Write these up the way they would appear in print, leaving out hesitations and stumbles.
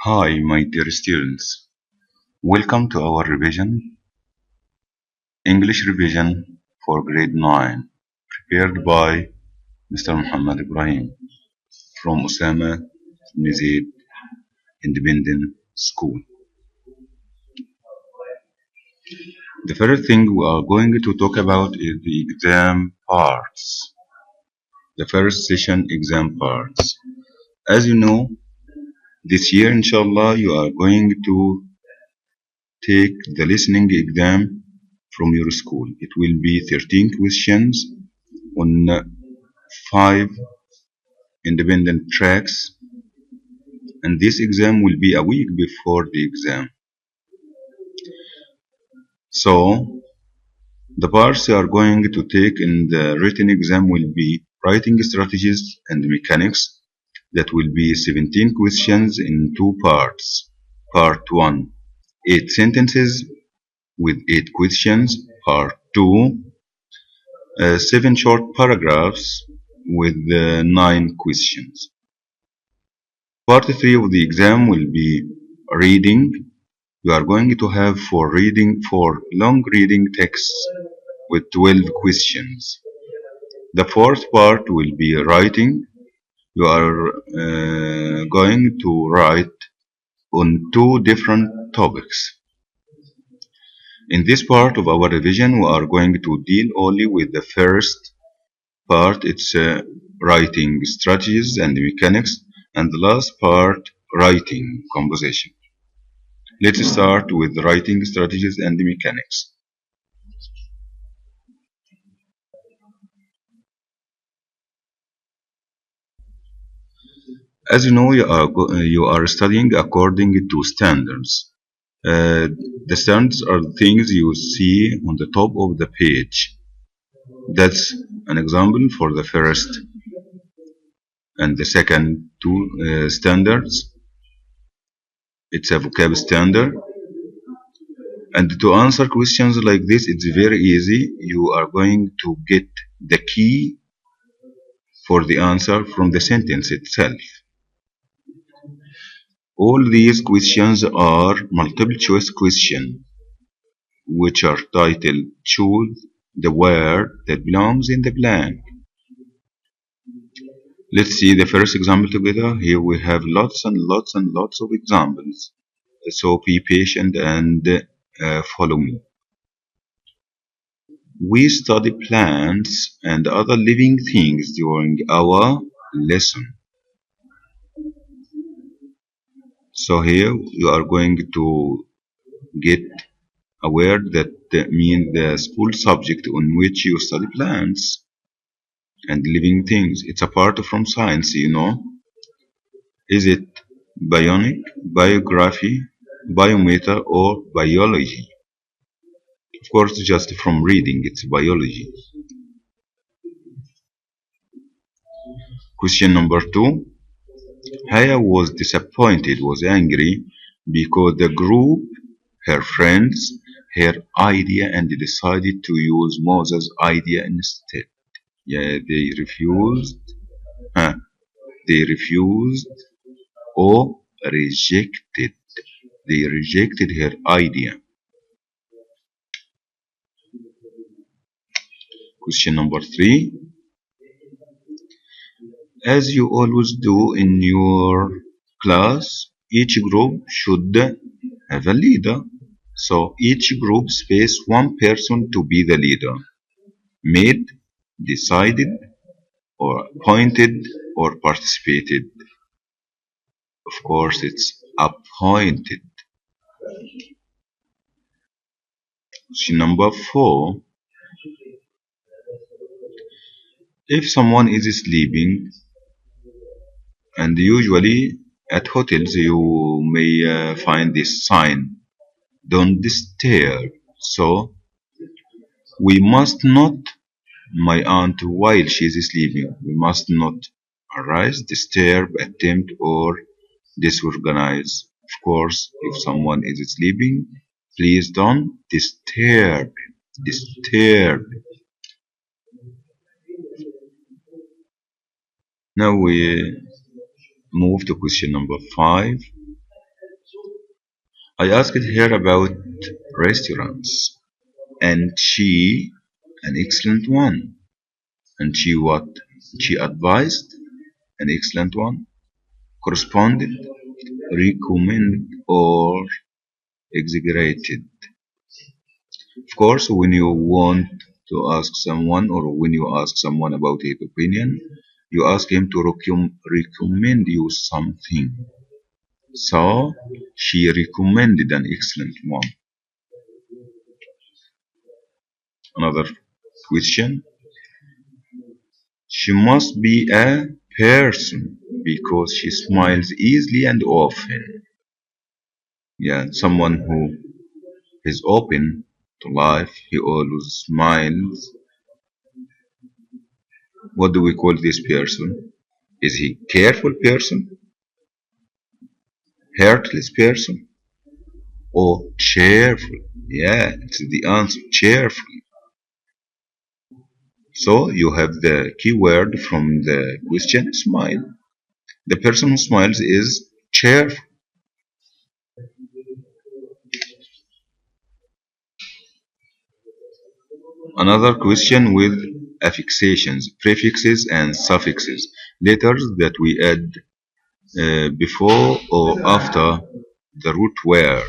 Hi, my dear students. Welcome to our revision, English revision for grade 9, prepared by Mr. Muhammad Ibrahim from Osama ibn Zaid Independent School. The first thing we are going to talk about is the exam parts. The first session exam parts. As you know, this year, inshallah, you are going to take the listening exam from your school. It will be 13 questions on 5 independent tracks, and this exam will be a week before the exam. So, the parts you are going to take in the written exam will be writing strategies and mechanics. That will be 17 questions in 2 parts. Part 1, 8 sentences with 8 questions. Part 2, 7 short paragraphs with 9 questions. Part 3 of the exam will be reading. You are going to have for long reading texts with 12 questions. The fourth part will be writing. You are going to write on 2 different topics. In this part of our revision, we are going to deal only with the first part. It's writing strategies and mechanics, and the last part, writing composition. Let's start with writing strategies and mechanics. As you know, you are studying according to standards. The standards are the things you see on the top of the page. That's an example for the first and the second 2 standards. It's a vocab standard. And to answer questions like this, it's very easy. You are going to get the key for the answer from the sentence itself. All these questions are multiple choice questions, which are titled Choose the word that belongs in the blank. Let's see the first example together. Here we have lots and lots and lots of examples. So be patient and follow me. We study plants and other living things during our lesson. So here you are going to get a word that means the school subject on which you study plants and living things. It's a part from science, you know. Is it bionic, biography, biometer, or biology? Of course, just from reading, it's biology. Question number 2. Haya was disappointed, was angry, because the group, her friends, her idea and decided to use Moses' idea instead. Yeah, they refused. They refused or rejected. They rejected her idea. Question number 3. As you always do in your class, each group should have a leader. So each group space one person to be the leader. Made, decided, or appointed, or participated. Of course, it's appointed. Question number 4. If someone is sleeping, and usually at hotels you may find this sign, don't disturb. So we must not, my aunt while she is sleeping, we must not arise, disturb, attempt, or disorganize. Of course, if someone is sleeping, please don't disturb. Disturb. Now we move to question number 5. I asked her about restaurants, and she, an excellent one. And she what? She advised, an excellent one, corresponded, recommended, or exaggerated. Of course, when you want to ask someone or when you ask someone about his opinion, you ask him to recommend you something. So, she recommended an excellent one. Another question. She must be a person because she smiles easily and often. Yeah, someone who is open to life, he always smiles. What do we call this person? Is he careful person, heartless person, or cheerful? Yeah, it's the answer, cheerful. So you have the key word from the question, smile. The person who smiles is cheerful. Another question with affixations, prefixes and suffixes, letters that we add before or after the root word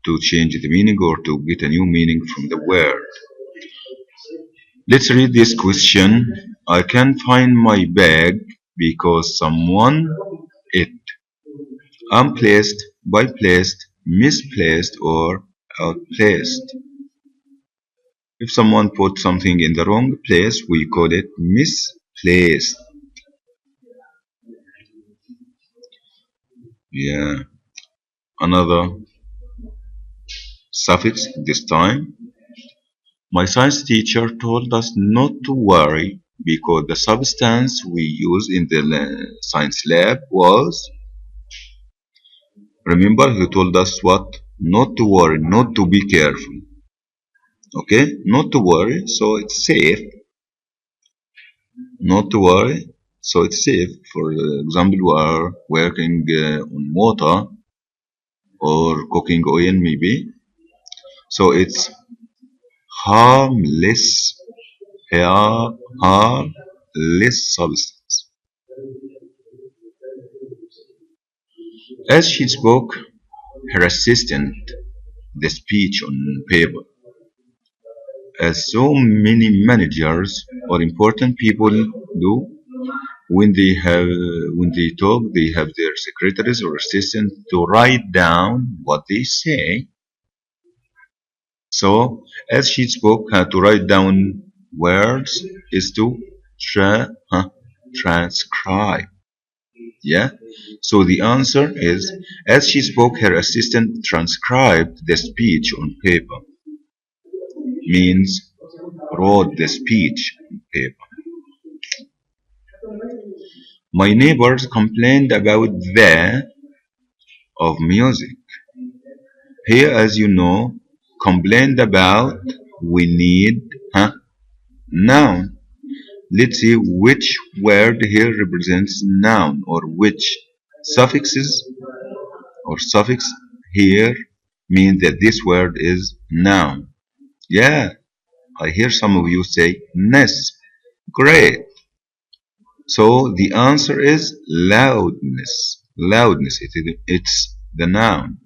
to change the meaning or to get a new meaning from the word. Let's read this question. I can't find my bag because someone it. Unplaced, byplaced, misplaced, or outplaced. If someone put something in the wrong place, we call it misplaced. Yeah. Another suffix this time. My science teacher told us not to worry because the substance we used in the science lab was, remember he told us what? Not to worry, not to be careful. Okay? Not to worry, so it's safe. Not to worry, so it's safe. For example, we are working on water or cooking oil maybe. So it's harmless, harmless substance. As she spoke, her assistant the speech on paper. As so many managers or important people do, when they have when they talk, they have their secretaries or assistants to write down what they say. So, as she spoke, to write down words is to transcribe. Yeah. So the answer is, as she spoke, her assistant transcribed the speech on paper. Means wrote the speech on paper. My neighbors complained about the of music. Here, as you know, complained about we need noun. Let's see which word here represents noun or which suffixes or suffix here mean that this word is noun. Yeah, I hear some of you say ness. Great. So the answer is loudness. Loudness, it's the noun.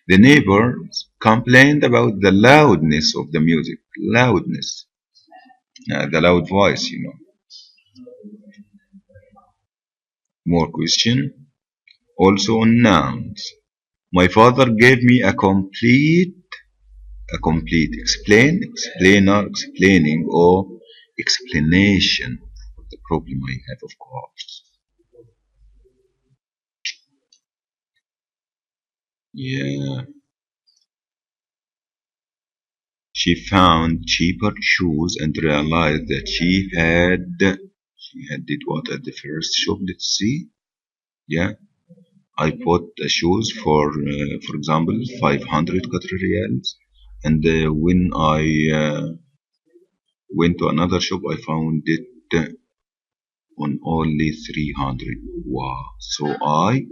The neighbors complained about the loudness of the music. Loudness. The loud voice, you know. More question. Also on nouns. My father gave me a complete explainer, explaining, or explanation of the problem I have, of course. Yeah. She found cheaper shoes and realized that she had did what at the first shop. Let's see. Yeah, I bought the shoes for example, 500 Qatari riyals, and when I went to another shop, I found it on only 300. Wow! So I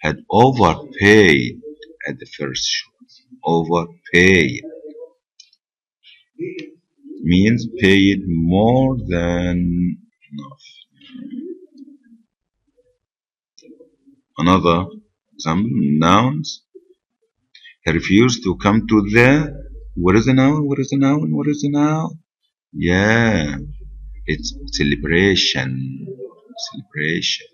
had overpaid at the first show. Overpaid means paid more than enough. Another example, nouns. He refused to come to the. What is the noun? What is the noun? What is the noun? Yeah, it's celebration. Celebration.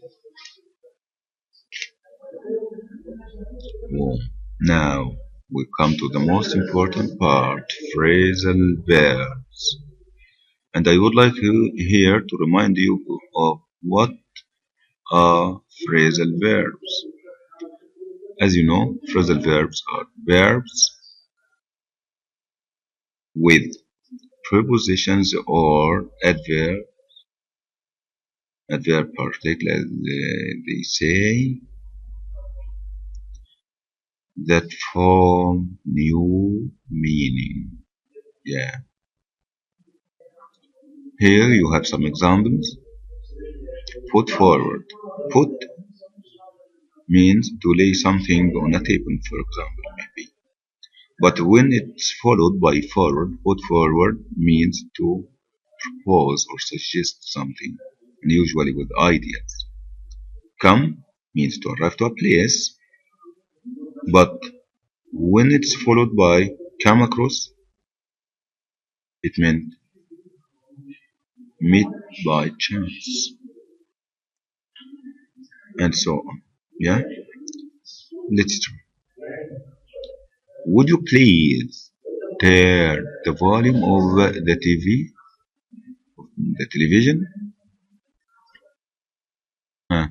Oh, now we come to the most important part, phrasal verbs. And I would like you here to remind you of what are phrasal verbs. As you know, phrasal verbs are verbs with prepositions or adverb particle, as they say, that form new meaning. Yeah. Here you have some examples. Put forward. Put means to lay something on a table, for example, maybe. But when it's followed by forward, put forward means to propose or suggest something, and usually with ideas. Come means to arrive to a place, but when it's followed by come across, it meant meet by chance, and so on. Yeah? Let's try. Would you please turn the volume of the television? Huh.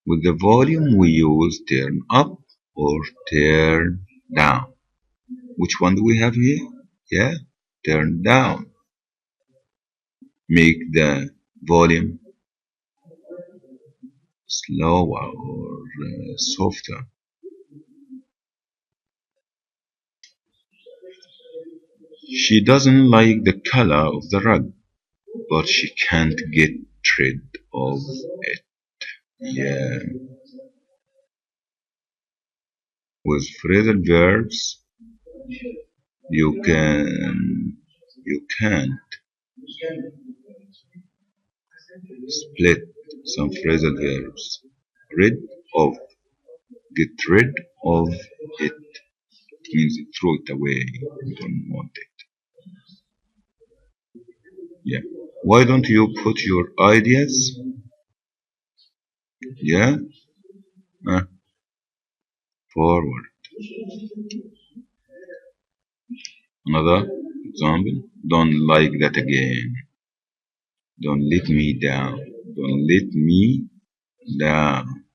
With the volume we use turn up or turn down. Which one do we have here? Yeah, turn down. Make the volume slower or softer. She doesn't like the color of the rug, but she can't get rid of it. Yeah. With phrasal verbs, you can't split some phrasal verbs. Rid of, get rid of it means throw it away. You don't want it. Yeah. Why don't you put your ideas? Yeah. Forward. Another example. Don't like that again. Don't let me down. Don't let me down.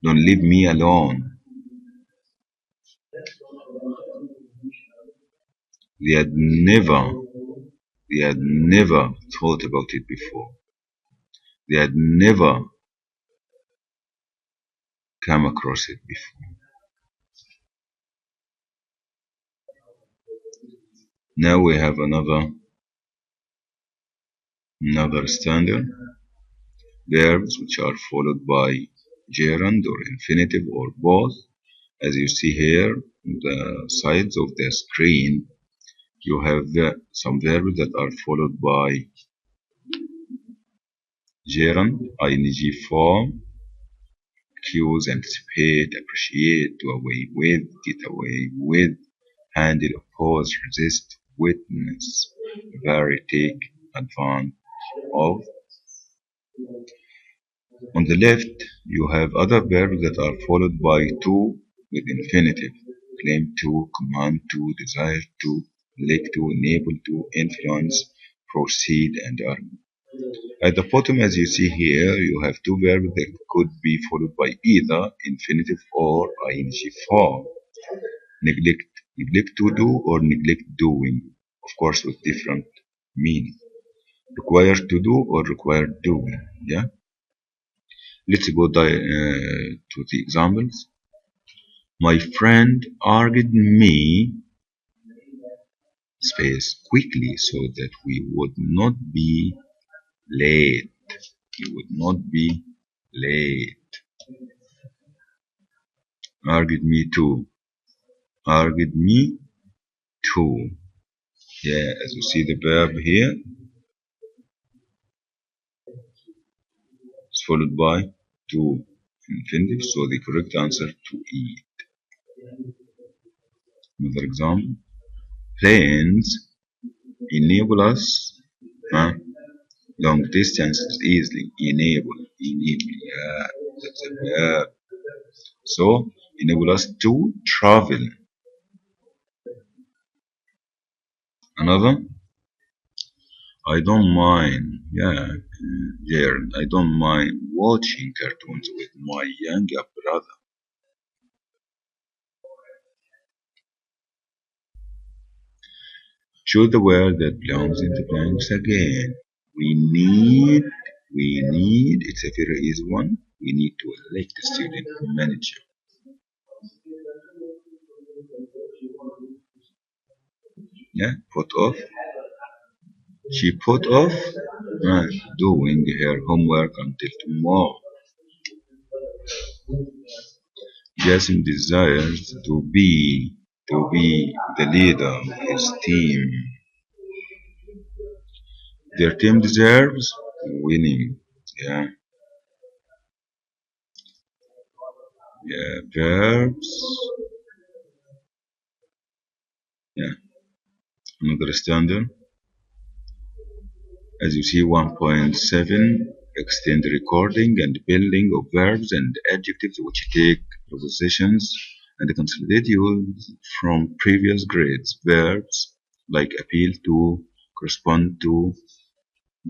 Don't leave me alone. They had never, they had never thought about it before. They had never come across it before. Now we have another standard. Verbs which are followed by gerund or infinitive or both. As you see here, on the sides of the screen, you have some verbs that are followed by gerund, ing form, cues, anticipate, appreciate, do away with, get away with, handle, oppose, resist, witness, vary, take, advantage of. On the left, you have other verbs that are followed by to with infinitive. Claim to, command to, desire to, elect to, enable to, influence, proceed, and argue. At the bottom, as you see here, you have two verbs that could be followed by either infinitive or ing form. Neglect, neglect to do or neglect doing, of course with different meaning. Require to do or require doing. Yeah. Let's go to the examples. My friend argued me space quickly so that we would not be late. We would not be late. Argued me too. Argued me too. Yeah, as you see the verb here is followed by to infinitive, so the correct answer to eat. Another example. Planes enable us long distances easily. Enable. Yeah, that's a verb. So enable us to travel. Another. I don't mind. Yeah, there. I don't mind watching cartoons with my younger brother. Choose the word that belongs in the blanks again. We need, it's a very easy one. We need to elect a student manager. Yeah, put off. She put off doing her homework until tomorrow. Jason desires to be the leader of his team. Their team deserves winning. Yeah, yeah, verbs. Yeah, another standard. As you see, 1.7 extend recording and building of verbs and adjectives which take prepositions and consolidate use from previous grades. Verbs like appeal to, correspond to,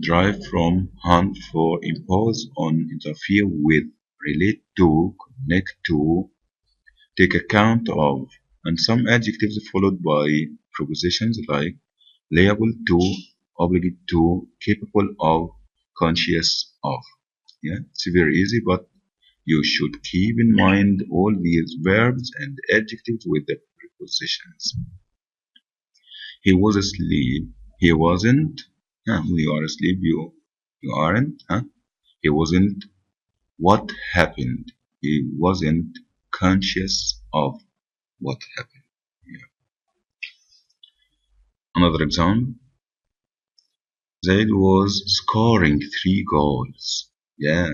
drive from, hunt for, impose on, interfere with, relate to, connect to, take account of, and some adjectives followed by prepositions like liable to, obligate to, capable of, conscious of. Yeah, it's very easy, but you should keep in mind all these verbs and adjectives with the prepositions. He was asleep. He wasn't. You are asleep. You aren't. He wasn't. What happened? He wasn't conscious of what happened. Yeah. Another example. Zaid was scoring 3 goals. Yeah,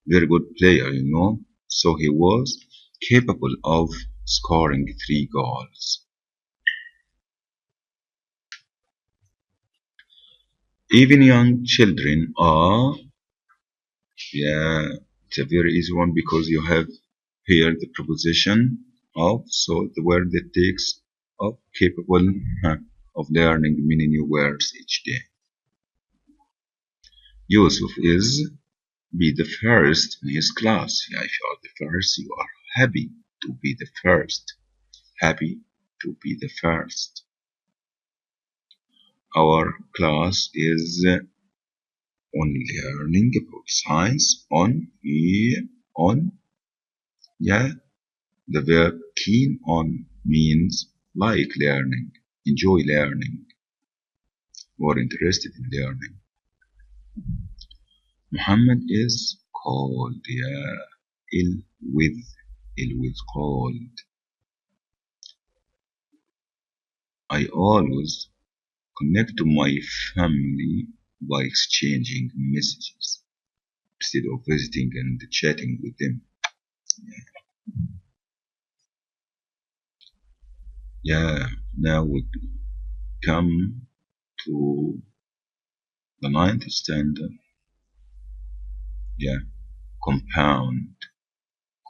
very good player, you know. So he was capable of scoring 3 goals. Even young children are, yeah, it's a very easy one because you have here the preposition of, so the word that takes of, capable of learning many new words each day. Yusuf is be the first in his class. Yeah, if you are the first, you are happy to be the first. Happy to be the first. Our class is on learning about science. On, yeah. The verb keen on means like learning, enjoy learning, or interested in learning. Muhammad is cold, yeah. Ill with, cold. I always connect to my family by exchanging messages instead of visiting and chatting with them. Yeah, now we come to the ninth standard. Yeah, compound.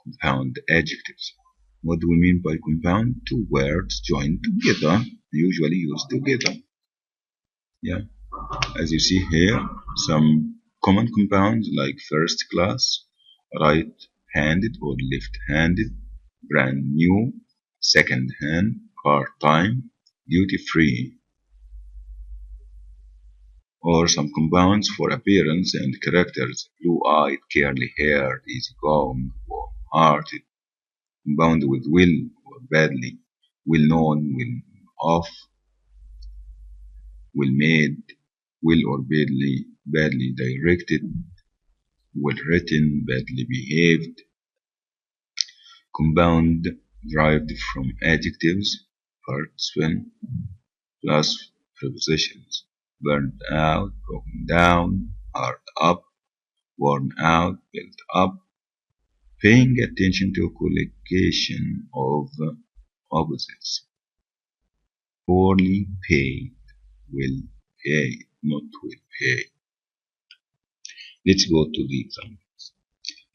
Compound adjectives. What do we mean by compound? Two words joined together, usually used together. Yeah, as you see here, some common compounds like first class, right-handed or left-handed, brand new, second-hand, part-time, duty-free, or some compounds for appearance and characters, blue-eyed, curly-haired, easygoing, warm-hearted, compound with will or badly, well-known, well-off, well-made, well or badly directed, well-written, badly behaved. compound derived from adjectives, participant, plus prepositions. Burned out, broken down, hard up, worn out, built up. Paying attention to collocation of opposites. Poorly paid, will pay, not will pay. Let's go to the examples.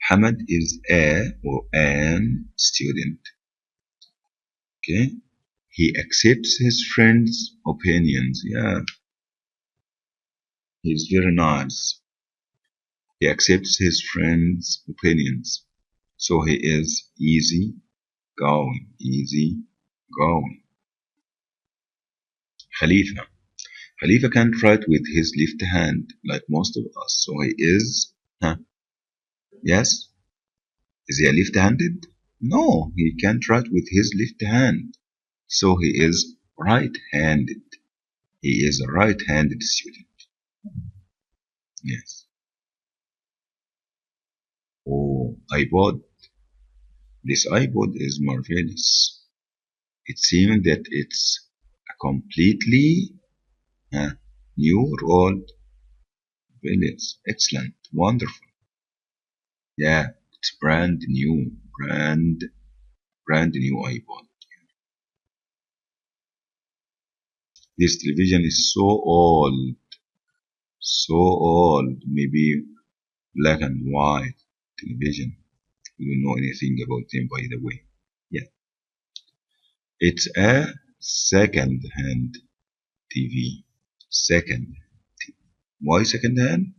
Hamad is a or an student. Okay. He accepts his friends' opinions. Yeah. He's very nice. He accepts his friends' opinions. So he is easy going. Easy going. Khalifa. Khalifa can't write with his left hand like most of us. So he is, yes? Is he left-handed? No, he can't write with his left hand. So he is right-handed. He is a right-handed student. Yes. Oh, iPod. This iPod is marvelous. It seems that it's a completely new or old. Brilliant. Excellent. Wonderful. Yeah, it's brand new. Brand new iPod. This television is so old. So old. Maybe black and white television. We don't know anything about them, by the way. Yeah. It's a second-hand TV. Second. Why second-hand?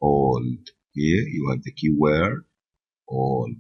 Old. Here you have the keyword old.